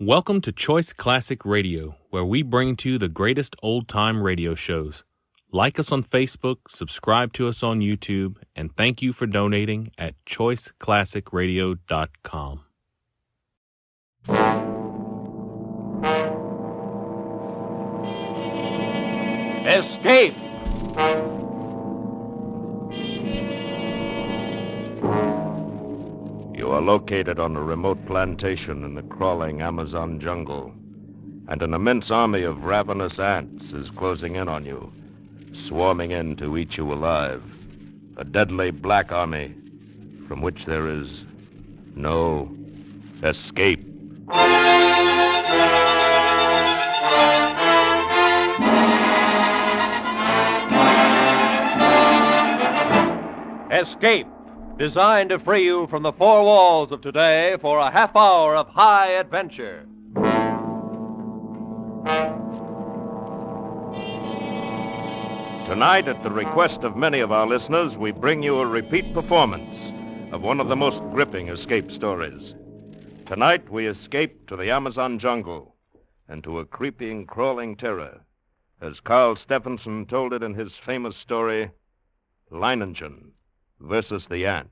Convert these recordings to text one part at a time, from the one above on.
Welcome to Choice Classic Radio, where we bring to you the greatest old-time radio shows. Like us on Facebook, subscribe to us on YouTube, and thank you for donating at choiceclassicradio.com. Escape! You are located on a remote plantation in the crawling Amazon jungle, and an immense army of ravenous ants is closing in on you, swarming in to eat you alive. A deadly black army from which there is no escape. Escape, designed to free you from the four walls of today for a half hour of high adventure. Tonight, at the request of many of our listeners, we bring you a repeat performance of one of the most gripping escape stories. Tonight, we escape to the Amazon jungle and to a creeping, crawling terror, as Carl Stephenson told it in his famous story, Leiningen versus the Ants.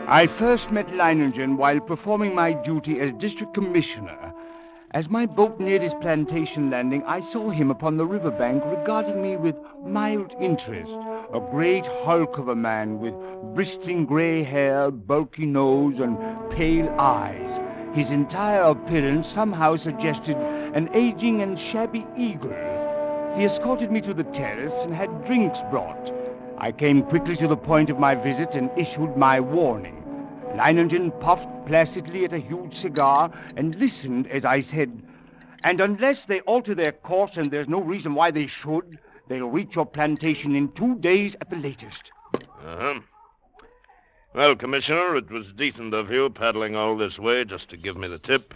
I first met Leiningen while performing my duty as district commissioner. As my boat neared his plantation landing, I saw him upon the riverbank regarding me with mild interest. A great hulk of a man with bristling gray hair, bulky nose, and pale eyes. His entire appearance somehow suggested an aging and shabby eagle. He escorted me to the terrace and had drinks brought. I came quickly to the point of my visit and issued my warning. Leiningen puffed placidly at a huge cigar and listened as I said, "And unless they alter their course, and there's no reason why they should, they'll reach your plantation in 2 days at the latest." Uh-huh. Well, Commissioner, it was decent of you paddling all this way just to give me the tip.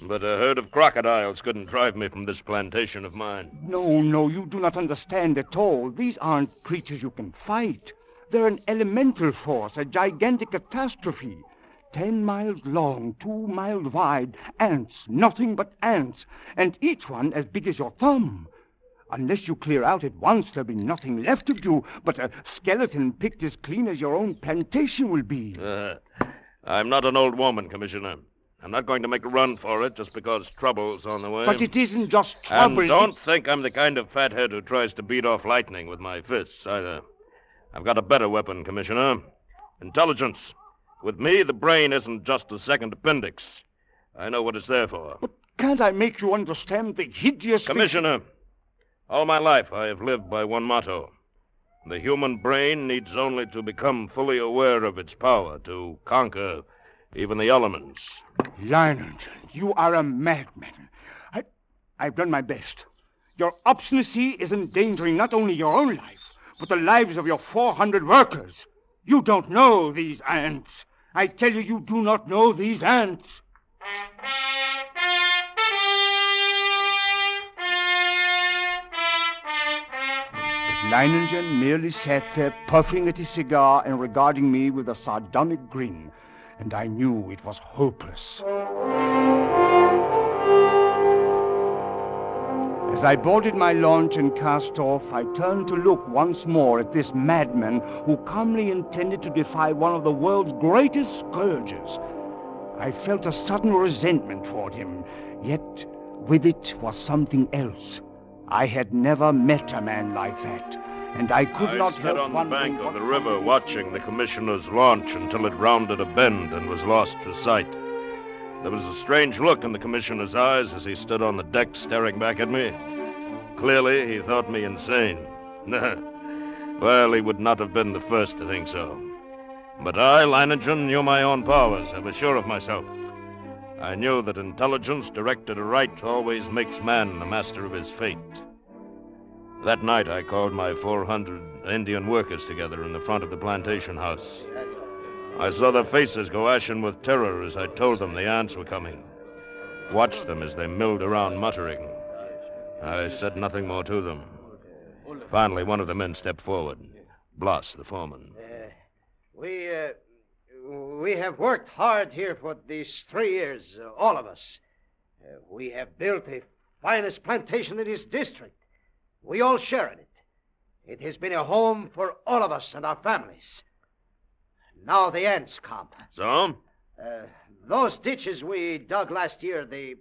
But a herd of crocodiles couldn't drive me from this plantation of mine. No, you do not understand at all. These aren't creatures you can fight. They're an elemental force, a gigantic catastrophe. 10 miles long, 2 miles wide. Ants, nothing but ants. And each one as big as your thumb. Unless you clear out at once, there'll be nothing left of you but a skeleton picked as clean as your own plantation will be. I'm not an old woman, Commissioner. I'm not going to make a run for it just because trouble's on the way. But it isn't just trouble. And don't think I'm the kind of fathead who tries to beat off lightning with my fists, either. I've got a better weapon, Commissioner. Intelligence. With me, the brain isn't just a second appendix. I know what it's there for. But can't I make you understand the hideous... Commissioner, all my life I have lived by one motto. The human brain needs only to become fully aware of its power to conquer even the elements. Leiningen, you are a madman. I've done my best. Your obstinacy is endangering not only your own life, but the lives of your 400 workers. You don't know these ants. I tell you, you do not know these ants. Leiningen merely sat there, puffing at his cigar and regarding me with a sardonic grin, and I knew it was hopeless. As I boarded my launch and cast off, I turned to look once more at this madman who calmly intended to defy one of the world's greatest scourges. I felt a sudden resentment toward him, yet with it was something else. I had never met a man like that, and I could not help wondering... I stood on the bank of the what... river watching the commissioner's launch until it rounded a bend and was lost to sight. There was a strange look in the commissioner's eyes as he stood on the deck staring back at me. Clearly, he thought me insane. Well, he would not have been the first to think so. But I, Leiningen, knew my own powers. I was sure of myself. I knew that intelligence directed aright always makes man the master of his fate. That night, I called my 400 Indian workers together in the front of the plantation house. I saw their faces go ashen with terror as I told them the ants were coming. Watched them as they milled around muttering. I said nothing more to them. Finally, one of the men stepped forward. Bloss, the foreman. We have worked hard here for these 3 years, all of us. We have built the finest plantation in this district. We all share in it. It has been a home for all of us and our families. Now the ants come. So? Those ditches we dug last year, the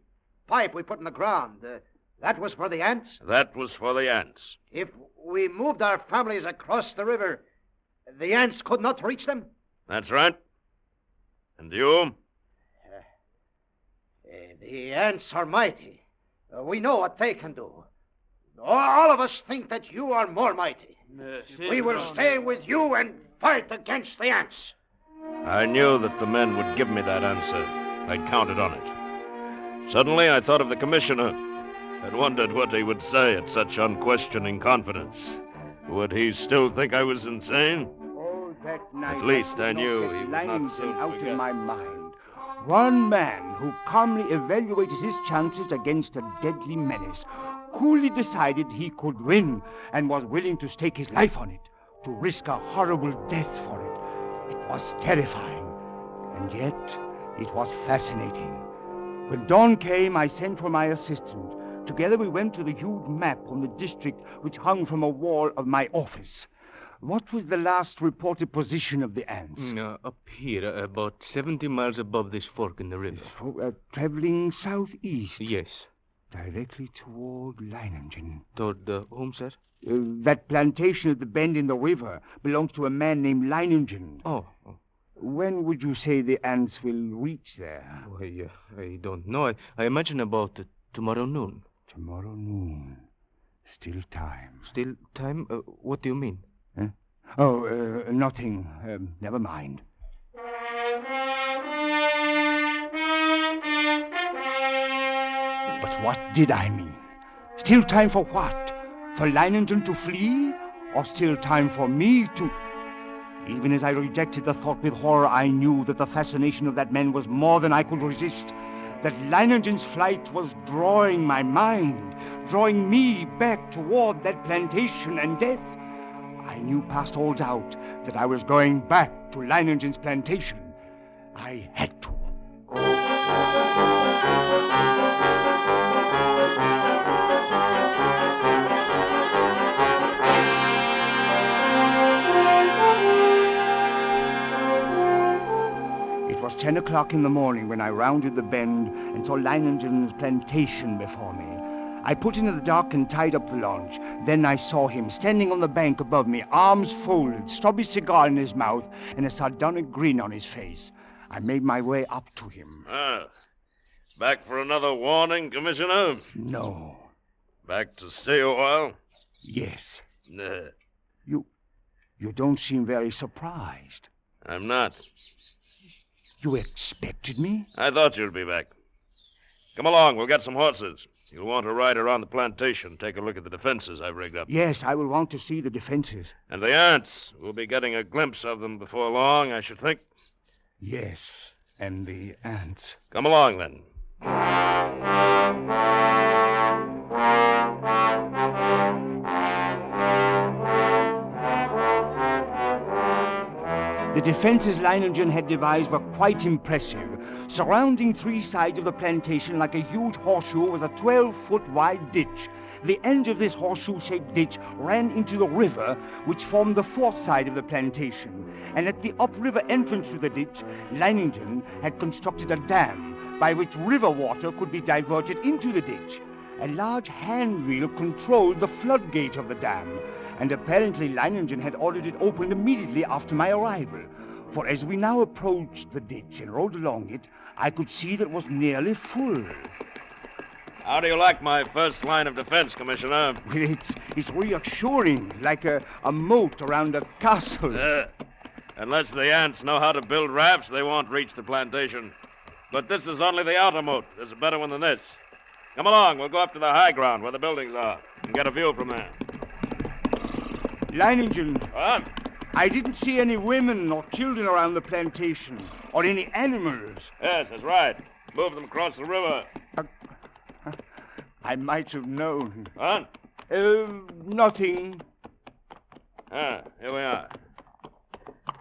pipe we put in the ground, that was for the ants? That was for the ants. If we moved our families across the river, the ants could not reach them? That's right. And you? The ants are mighty. We know what they can do. All of us think that you are more mighty. We will stay with you and fight against the ants. I knew that the men would give me that answer. I'd counted on it. Suddenly, I thought of the commissioner. I'd wondered what he would say at such unquestioning confidence. Would he still think I was insane? Oh, that night. At least I knew he was not Leiningen soon out forget. of my mind. One man who calmly evaluated his chances against a deadly menace, coolly decided he could win, and was willing to stake his life on it, to risk a horrible death for it. It was terrifying, and yet it was fascinating. When dawn came, I sent for my assistant. Together we went to the huge map on the district which hung from a wall of my office. What was the last reported position of the ants? Up here, about 70 miles above this fork in the river. Traveling southeast. Yes. Directly toward Leiningen. Toward whom, sir? That plantation at the bend in the river belongs to a man named Leiningen. Oh. When would you say the ants will reach there? I don't know. I imagine about tomorrow noon. Tomorrow noon. Still time. Still time? What do you mean? Huh? Oh, nothing. Never mind. But what did I mean? Still time for what? For Leiningen to flee? Or still time for me to... Even as I rejected the thought with horror, I knew that the fascination of that man was more than I could resist. That Leiningen's flight was drawing my mind, drawing me back toward that plantation and death. I knew past all doubt that I was going back to Leiningen's plantation. I had to. It was 10 o'clock in the morning when I rounded the bend and saw Leiningen's plantation before me. I put into the dock and tied up the launch. Then I saw him standing on the bank above me, arms folded, stubby cigar in his mouth, and a sardonic grin on his face. I made my way up to him. Back for another warning, Commissioner? No. Back to stay a while? Yes. Nah, You don't seem very surprised. I'm not. You expected me? I thought you'd be back. Come along, we'll get some horses. You'll want to ride around the plantation, take a look at the defenses I've rigged up. Yes, I will want to see the defenses. And the ants. We'll be getting a glimpse of them before long, I should think. Yes, and the ants. Come along, then. The defenses Leiningen had devised were quite impressive. Surrounding 3 sides of the plantation like a huge horseshoe was a 12-foot wide ditch. The end of this horseshoe-shaped ditch ran into the river, which formed the 4th side of the plantation. And at the upriver entrance to the ditch, Leiningen had constructed a dam by which river water could be diverted into the ditch. A large hand wheel controlled the floodgate of the dam, and apparently Leiningen had ordered it opened immediately after my arrival. For as we now approached the ditch and rode along it, I could see that it was nearly full. How do you like my first line of defense, Commissioner? Well, it's reassuring, like a moat around a castle. Unless the ants know how to build rafts, they won't reach the plantation. But this is only the outer moat. There's a better one than this. Come along, we'll go up to the high ground where the buildings are and get a view from there. Leiningen. What? I didn't see any women or children around the plantation, or any animals. Yes, that's right. Move them across the river. I might have known. What? Nothing. Here we are.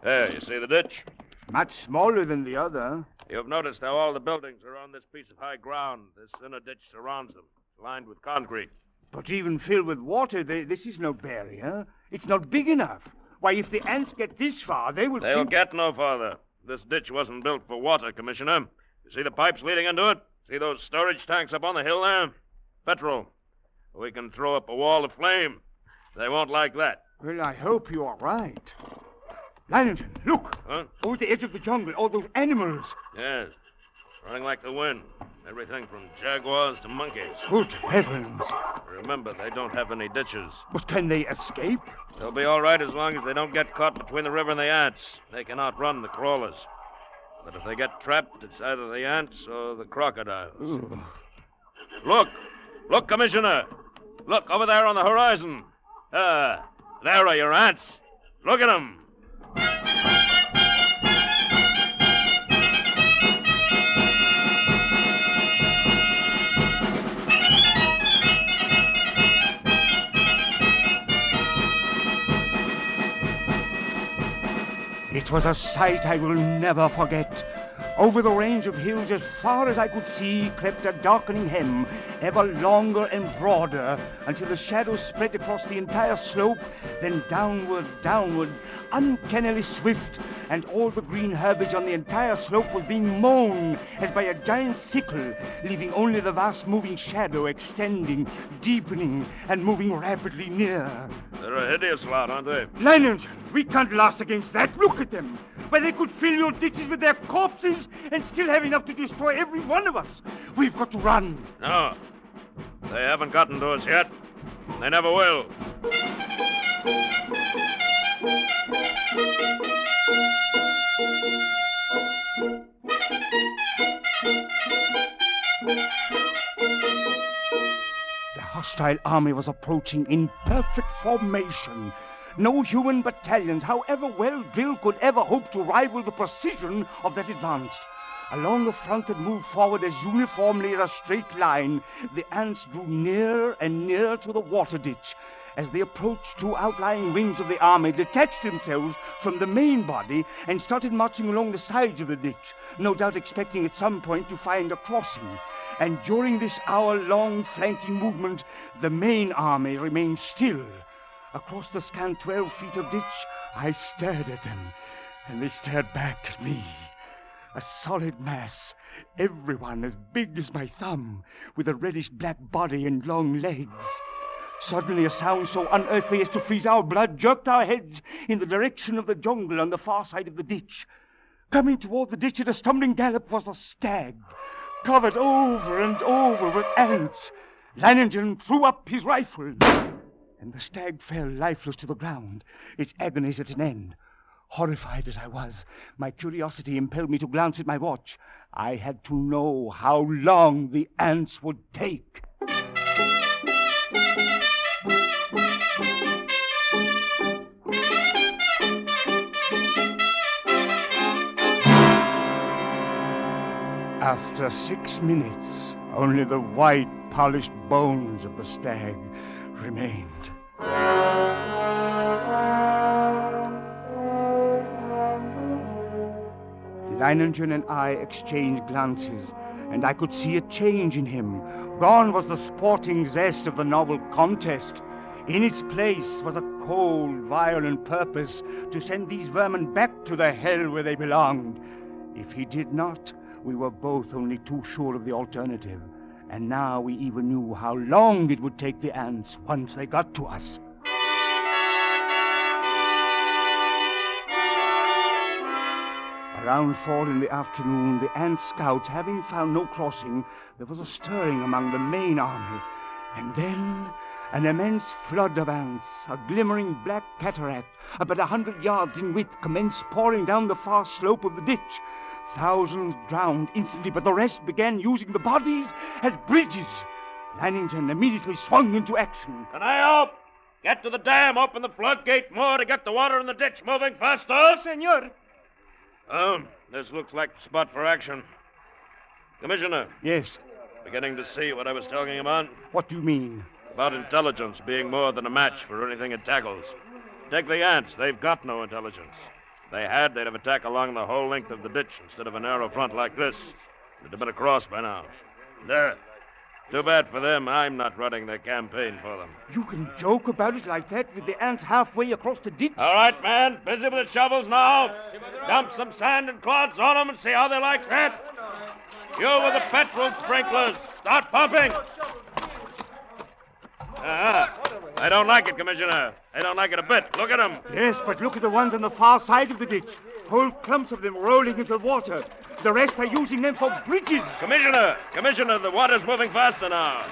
There, you see the ditch? Much smaller than the other. You've noticed how all the buildings are on this piece of high ground. This inner ditch surrounds them, lined with concrete. But even filled with water, this is no barrier. It's not big enough. Why, if the ants get this far, They'll get no farther. This ditch wasn't built for water, Commissioner. You see the pipes leading into it? See those storage tanks up on the hill there? Petrol. We can throw up a wall of flame. They won't like that. Well, I hope you are right. Leiningen, look! Huh? Over the edge of the jungle, all those animals. Yes. Running like the wind. Everything from jaguars to monkeys. Good heavens. Remember, they don't have any ditches. But can they escape? They'll be all right as long as they don't get caught between the river and the ants. They can outrun the crawlers. But if they get trapped, it's either the ants or the crocodiles. Ooh. Look! Look, Commissioner! Look, over there on the horizon. There are your ants. Look at them. It was a sight I will never forget. Over the range of hills as far as I could see crept a darkening hem, ever longer and broader, until the shadows spread across the entire slope, then downward, uncannily swift, and all the green herbage on the entire slope was being mown as by a giant sickle, leaving only the vast moving shadow extending, deepening, and moving rapidly near. They're a hideous lot, aren't they? Leiningen, we can't last against that. Look at them. Why, they could fill your ditches with their corpses and still have enough to destroy every one of us. We've got to run. No. They haven't gotten to us yet. They never will. The hostile army was approaching in perfect formation. No human battalions, however well drilled, could ever hope to rival the precision of that advance. Along the front that moved forward as uniformly as a straight line, the ants drew nearer and nearer to the water ditch. As they approached, two outlying wings of the army detached themselves from the main body and started marching along the sides of the ditch, no doubt expecting at some point to find a crossing. And during this hour-long flanking movement, the main army remained still. Across the scant 12 feet of ditch, I stared at them, and they stared back at me. A solid mass, everyone as big as my thumb, with a reddish-black body and long legs. Suddenly a sound so unearthly as to freeze our blood jerked our heads in the direction of the jungle on the far side of the ditch. Coming toward the ditch at a stumbling gallop was a stag, covered over and over with ants. Leiningen threw up his rifle, and the stag fell lifeless to the ground, its agonies at an end. Horrified as I was, my curiosity impelled me to glance at my watch. I had to know how long the ants would take. After 6 minutes, only the white, polished bones of the stag remained. Leiningen and I exchanged glances, and I could see a change in him. Gone was the sporting zest of the novel contest. In its place was a cold, violent purpose to send these vermin back to the hell where they belonged. If he did not, we were both only too sure of the alternative. And now we even knew how long it would take the ants once they got to us. Around 4 in the afternoon, the ant scouts having found no crossing, there was a stirring among the main army. And then an immense flood of ants, a glimmering black cataract, about 100 yards in width, commenced pouring down the far slope of the ditch. Thousands drowned instantly, but the rest began using the bodies as bridges. Leiningen immediately swung into action. Can I help? Get to the dam, open the floodgate more to get the water in the ditch moving faster. Senor. This looks like the spot for action. Commissioner, Yes. Beginning to see what I was talking about? What do you mean? About intelligence being more than a match for anything it tackles. Take the ants. They've got no intelligence. If they had, they'd have attacked along the whole length of the ditch instead of a narrow front like this. They'd have been across by now. There. Too bad for them. I'm not running their campaign for them. You can joke about it like that with the ants halfway across the ditch? All right, man. Busy with the shovels now. Dump some sand and clods on them and see how they like that. You with the petrol sprinklers. Start pumping. I don't like it, Commissioner. I don't like it a bit. Look at them. Yes, but look at the ones on the far side of the ditch. Whole clumps of them rolling into the water. The rest are using them for bridges. Commissioner, the water's moving faster now.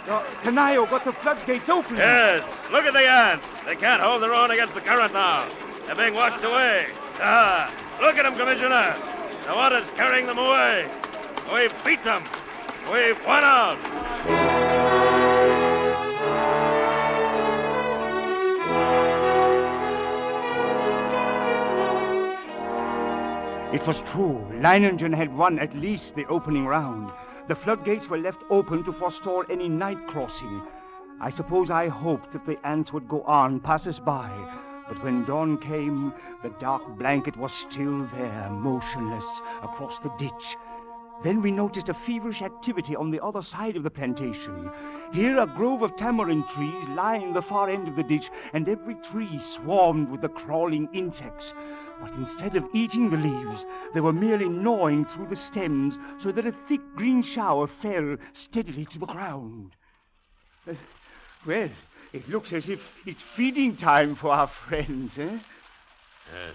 Tanayo got the floodgates open. Yes. Look at the ants. They can't hold their own against the current now. They're being washed away. Look at them, Commissioner. The water's carrying them away. We've beat them. We've won out. It was true. Leiningen had won at least the opening round. The floodgates were left open to forestall any night crossing. I suppose I hoped that the ants would go on, pass us by. But when dawn came, the dark blanket was still there, motionless, across the ditch. Then we noticed a feverish activity on the other side of the plantation. Here a grove of tamarind trees lined the far end of the ditch, and every tree swarmed with the crawling insects. But instead of eating the leaves, they were merely gnawing through the stems so that a thick green shower fell steadily to the ground. Well, it looks as if it's feeding time for our friends, eh? Yes.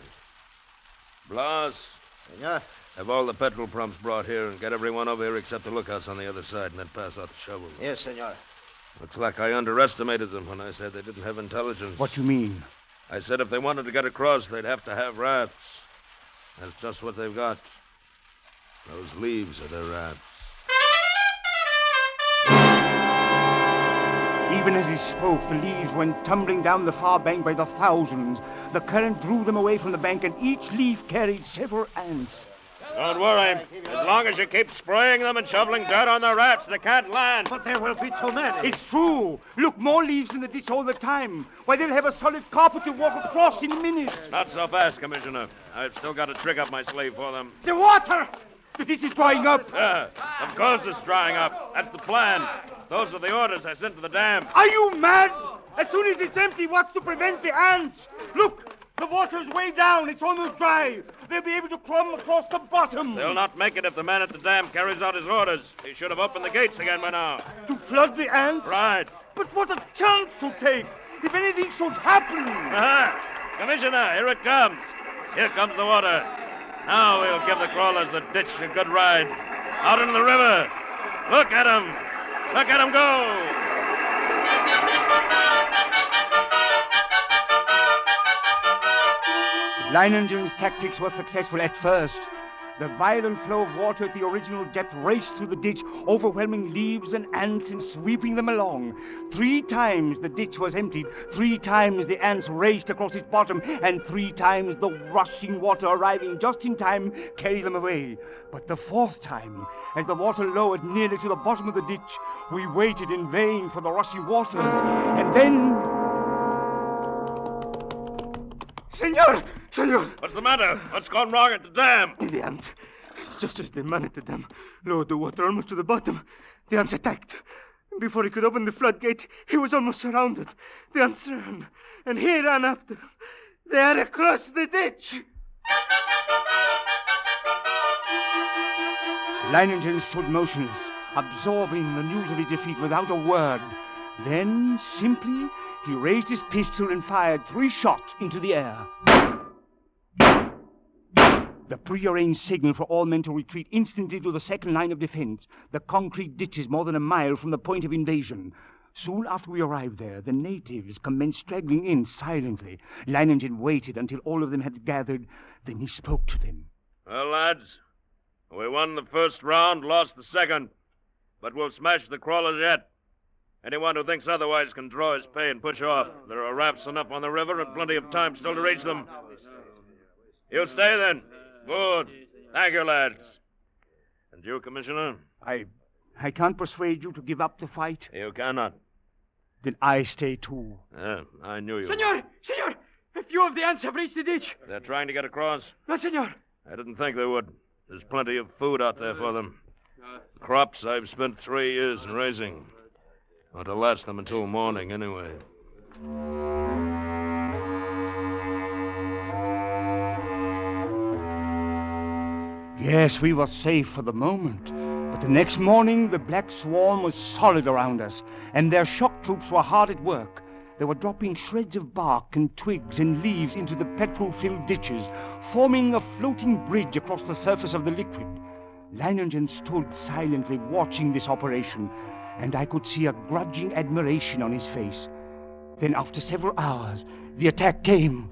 Blas. Senor? Have all the petrol pumps brought here and get everyone over here except the lookouts on the other side and then pass out the shovels. Yes, senor. Looks like I underestimated them when I said they didn't have intelligence. What do you mean? I said if they wanted to get across, they'd have to have rafts. That's just what they've got. Those leaves are their rafts. Even as he spoke, the leaves went tumbling down the far bank by the thousands. The current drew them away from the bank, and each leaf carried several ants. Don't worry. As long as you keep spraying them and shoveling dirt on their rafts, they can't land. But there will be too many. It's true. Look, more leaves in the ditch all the time. Why, they'll have a solid carpet to walk across in a minute. Not so fast, Commissioner. I've still got a trick up my sleeve for them. The water! The ditch is drying up. Of course it's drying up. That's the plan. Those are the orders I sent to the dam. Are you mad? As soon as it's empty, what's to prevent the ants? Look, the water's way down. It's almost dry. They'll be able to crawl across the bottom. They'll not make it if the man at the dam carries out his orders. He should have opened the gates again by now. To flood the ants? Right. But what a chance to take. If anything should happen. Commissioner, here it comes. Here comes the water. Now we'll give the crawlers the ditch a good ride. Out into the river. Look at them. Look at them go. Leiningen's tactics were successful at first. The violent flow of water at the original depth raced through the ditch, overwhelming leaves and ants and sweeping them along. 3 times the ditch was emptied, 3 times the ants raced across its bottom, and 3 times the rushing water, arriving just in time, carried them away. But the 4th time, as the water lowered nearly to the bottom of the ditch, we waited in vain for the rushing waters, and then... Senor! What's the matter? What's gone wrong at the dam? The ants. Just as the man at the dam lowered the water almost to the bottom, the ants attacked. Before he could open the floodgate, he was almost surrounded. The ants ran, and he ran after them. They are across the ditch. Leiningen stood motionless, absorbing the news of his defeat without a word. Then, simply, he raised his pistol and fired 3 shots into the air. The prearranged signal for all men to retreat instantly to the second line of defense, the concrete ditches more than a mile from the point of invasion. Soon after we arrived there, the natives commenced straggling in silently. Leiningen waited until all of them had gathered. Then he spoke to them. Well, lads, we won the first round, lost the second. But we'll smash the crawlers yet. Anyone who thinks otherwise can draw his pay and push off. There are rafts enough on the river and plenty of time still to reach them. You stay then. Good. Thank you, lads. And you, Commissioner? I can't persuade you to give up the fight. You cannot. Then I stay too. I knew you. Senor! A few of the ants have reached the ditch. They're trying to get across. No, senor. I didn't think they would. There's plenty of food out there for them. Crops I've spent 3 years in raising. Ought to last them until morning, anyway. Yes, we were safe for the moment. But the next morning, the black swarm was solid around us, and their shock troops were hard at work. They were dropping shreds of bark and twigs and leaves into the petrol-filled ditches, forming a floating bridge across the surface of the liquid. Leiningen stood silently watching this operation, and I could see a grudging admiration on his face. Then, after several hours, the attack came.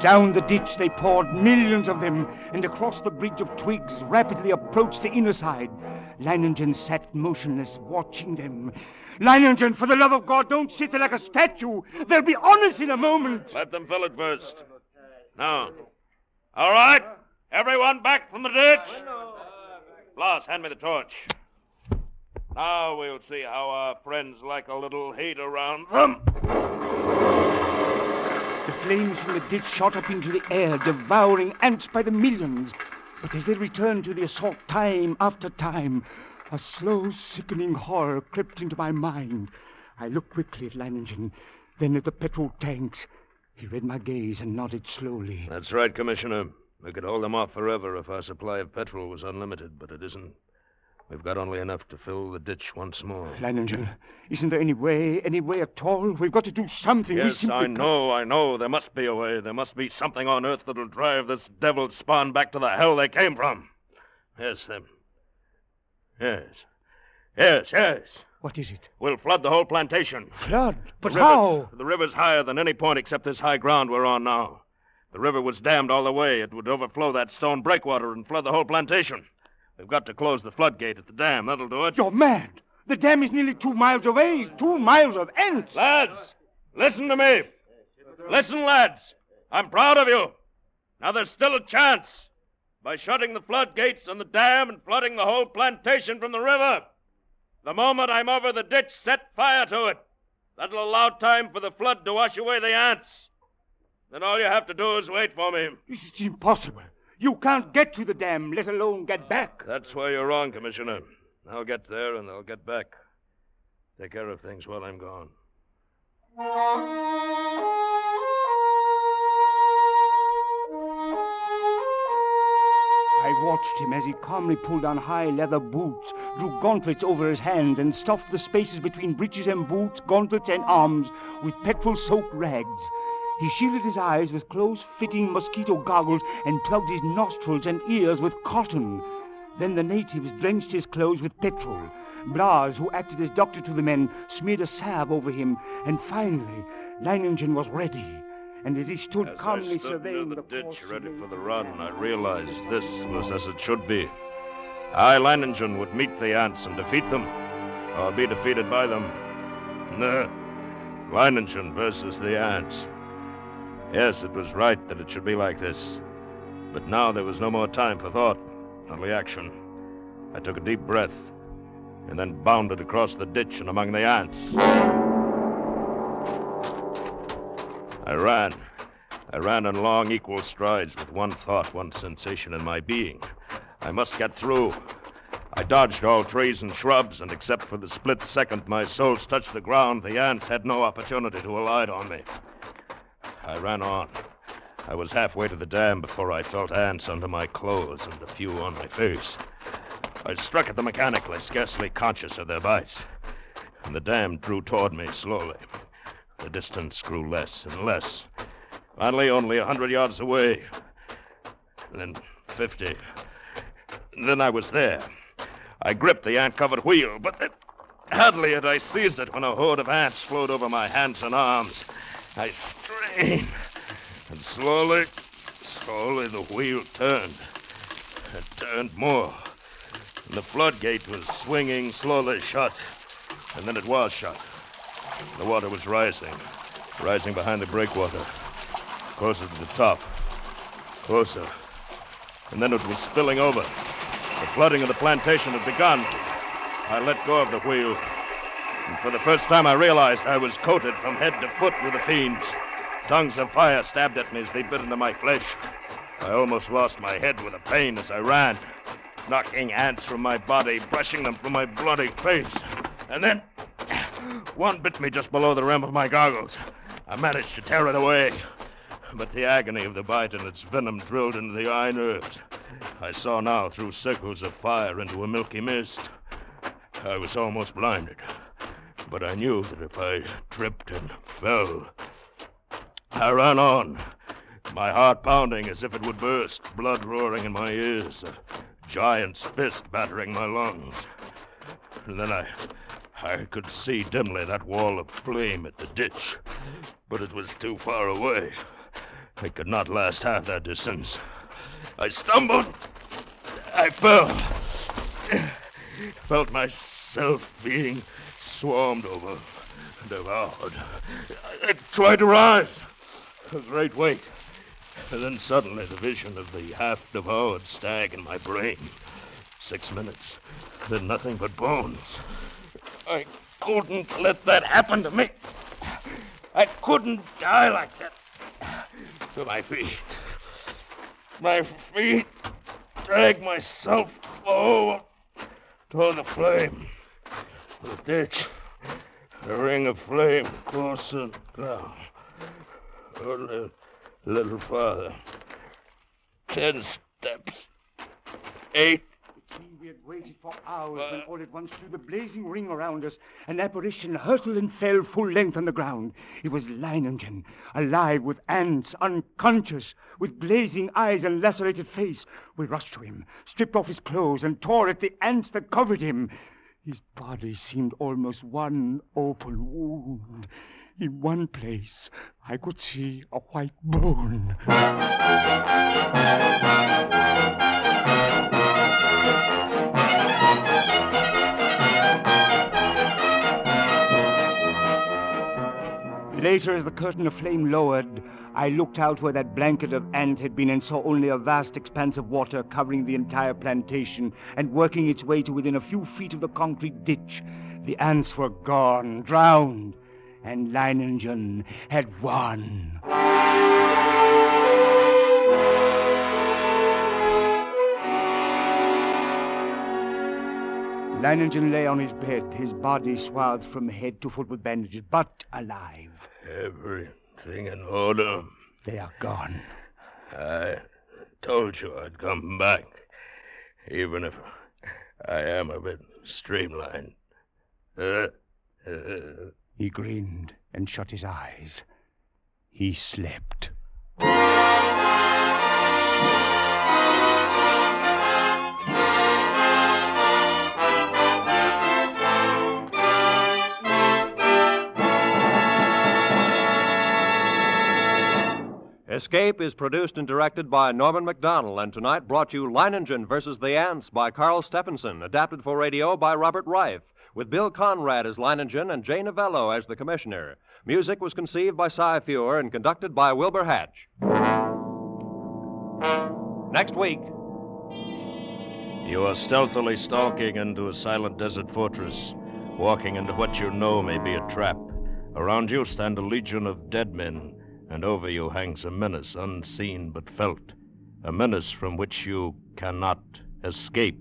Down the ditch they poured, millions of them, and across the bridge of twigs rapidly approached the inner side. Leiningen sat motionless, watching them. Leiningen, for the love of God, don't sit there like a statue. They'll be on us in a moment. Let them fill it first. Now. All right. Everyone back from the ditch. Blas, hand me the torch. Now we'll see how our friends like a little heat around them. The flames from the ditch shot up into the air, devouring ants by the millions. But as they returned to the assault time after time, a slow, sickening horror crept into my mind. I looked quickly at Leiningen, then at the petrol tanks. He read my gaze and nodded slowly. That's right, Commissioner. We could hold them off forever if our supply of petrol was unlimited, but it isn't. We've got only enough to fill the ditch once more. Leiningen, isn't there any way at all? We've got to do something. Yes, I know. There must be a way. There must be something on Earth that'll drive this devil's spawn back to the hell they came from. Yes, them. Yes. What is it? We'll flood the whole plantation. Flood? But how? The river's higher than any point except this high ground we're on now. The river was dammed all the way. It would overflow that stone breakwater and flood the whole plantation. We've got to close the floodgate at the dam. That'll do it. You're mad. The dam is nearly 2 miles away. 2 miles of ants. Lads, listen to me. Listen, lads. I'm proud of you. Now there's still a chance. By shutting the floodgates on the dam and flooding the whole plantation from the river. The moment I'm over the ditch, set fire to it. That'll allow time for the flood to wash away the ants. Then all you have to do is wait for me. It's impossible. You can't get to the dam, let alone get back. That's where you're wrong, Commissioner. I'll get there and they'll get back. Take care of things while I'm gone. I watched him as he calmly pulled on high leather boots, drew gauntlets over his hands, and stuffed the spaces between breeches and boots, gauntlets and arms with petrol-soaked rags. He shielded his eyes with close-fitting mosquito goggles and plugged his nostrils and ears with cotton. Then the natives drenched his clothes with petrol. Blas, who acted as doctor to the men, smeared a salve over him, and finally, Leiningen was ready. And as he stood calmly surveying the ditch ready for the run, I realized this was as it should be. I, Leiningen, would meet the ants and defeat them, or be defeated by them. No, Leiningen versus the ants. Yes, it was right that it should be like this. But now there was no more time for thought, only action. I took a deep breath, and then bounded across the ditch and among the ants. I ran in long, equal strides with one thought, one sensation in my being. I must get through. I dodged all trees and shrubs, and except for the split second my soles touched the ground, the ants had no opportunity to alight on me. I ran on. I was halfway to the dam before I felt ants under my clothes and a few on my face. I struck at them mechanically, scarcely conscious of their bites, and the dam drew toward me slowly. The distance grew less and less. Finally, only 100 yards away. Then 50. Then I was there. I gripped the ant-covered wheel, but hardly had I seized it when a horde of ants flowed over my hands and arms. I strained, and slowly the wheel turned. It turned more, and the floodgate was swinging slowly shut. And then it was shut. The water was rising behind the breakwater. Closer to the top. Closer. And then it was spilling over. The flooding of the plantation had begun. I let go of the wheel. And for the first time, I realized I was coated from head to foot with the fiends. Tongues of fire stabbed at me as they bit into my flesh. I almost lost my head with the pain as I ran, knocking ants from my body, brushing them from my bloody face. And then one bit me just below the rim of my goggles. I managed to tear it away. But the agony of the bite and its venom drilled into the eye nerves. I saw now through circles of fire into a milky mist. I was almost blinded. But I knew that if I tripped and fell... I ran on, my heart pounding as if it would burst, blood roaring in my ears, a giant's fist battering my lungs. And then I could see dimly that wall of flame at the ditch, but it was too far away. I could not last half that distance. I stumbled. I fell. Felt myself being swarmed over, devoured. I tried to rise. A great weight. And then suddenly the vision of the half-devoured stag in my brain. 6 minutes. Then nothing but bones. I couldn't let that happen to me. I couldn't die like that. To my feet. My feet dragged myself over toward the flame. The ditch. The ring of flame closer down. A little farther. 10 steps. 8. We had waited for hours when all at once through the blazing ring around us, an apparition hurtled and fell full length on the ground. It was Leiningen, alive with ants, unconscious, with glazing eyes and lacerated face. We rushed to him, stripped off his clothes, and tore at the ants that covered him. His body seemed almost one open wound. In one place, I could see a white bone. Later, as the curtain of flame lowered, I looked out where that blanket of ant had been and saw only a vast expanse of water covering the entire plantation and working its way to within a few feet of the concrete ditch. The ants were gone, drowned, and Leiningen had won. Leiningen lay on his bed, his body swathed from head to foot with bandages, but alive. Everything in order. They are gone. I told you I'd come back, even if I am a bit streamlined. He grinned and shut his eyes. He slept. Escape is produced and directed by Norman MacDonald, and tonight brought you Leiningen versus the Ants by Carl Stephenson, adapted for radio by Robert Reif, with Bill Conrad as Leiningen and Jay Novello as the Commissioner. Music was conceived by Cy Feuer and conducted by Wilbur Hatch. Next week. You are stealthily stalking into a silent desert fortress, walking into what you know may be a trap. Around you stand a legion of dead men, and over you hangs a menace unseen but felt, a menace from which you cannot escape.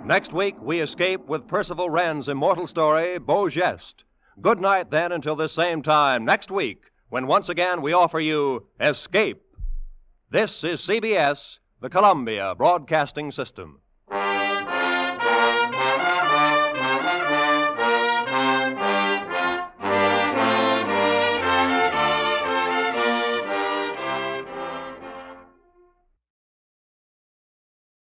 Next week, we escape with Percival Wren's immortal story, Beau Geste. Good night, then, until this same time next week, when once again we offer you Escape. This is CBS, the Columbia Broadcasting System.